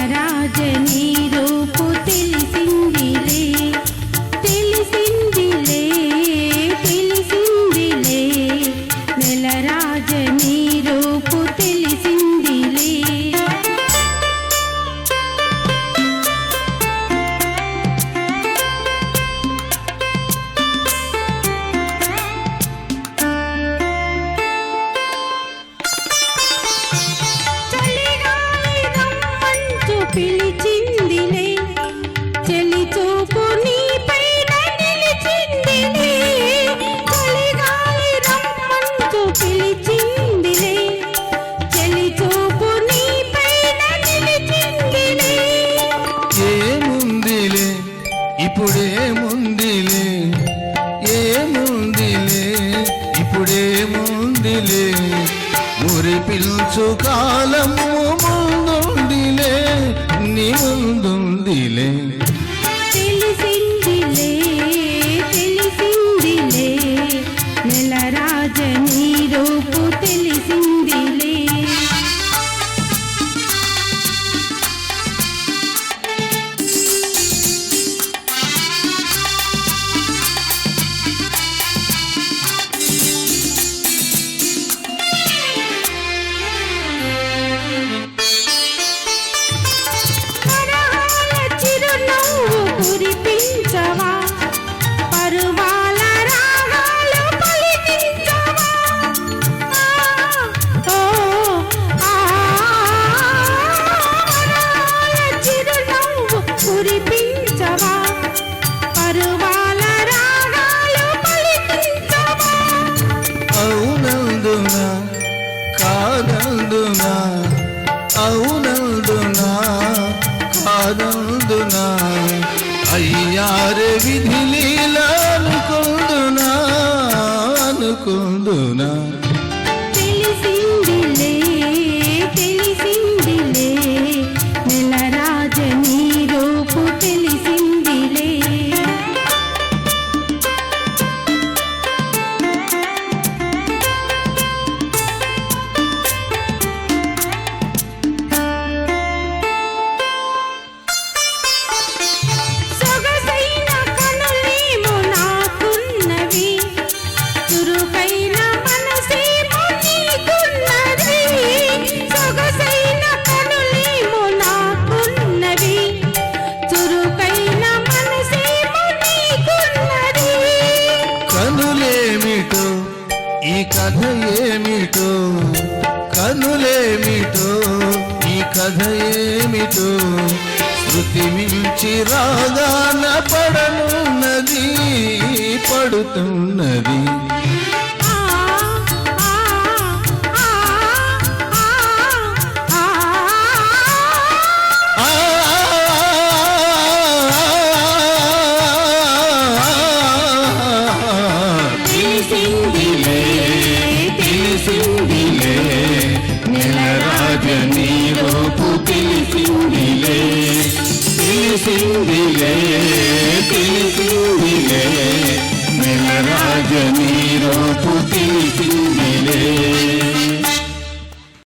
నెలరాజని రూపు తెలిసిందిలే తెలిసిందిలే తెలిసిందిలే నెలరాజని రూపు తెలిసిందిలే పిలిచిందిలే చెలి చూపు నీపైన నిలిచిందిలే చలిగాలి రమ్మంటూ పిలిచిందిలే చెలి చూపు నీపైన నిలిచిందిలే ఏముందిలే ఇప్పుడేముందిలే ఏముందిలే ఇప్పుడేముందిలే మురి పిల్చు కాలము ముందుందిలే నీ ముందుందిలే తెలిసిందిలే తెలిసిందిలే నెలరాజని రూపు తెలిసిందిలే కురిపించవా పరువాల రాగాలు పలికించవా చిరునవ్వు కురిపించవా పరువాల రాగాలు పలికించవా అవునందునా కాదందునా అవునందునా కాదందునా అయ్యారే విధి లీలా అనుకుందునా అనుకుందునా తెలిసిందిలే తెలిసిందిలే నెలరాజని రూపు తెలిసిందిలే ఈ కథ ఏమిటో కనులేమిటో ఈ కథ ఏమిటో శృతి మించి రాగాన పడనున్నది పడుతున్నది నెలరాజని రూపు తెలిసిందిలే తెలిసిందిలే తెలిసిందిలే నెలరాజని రూపు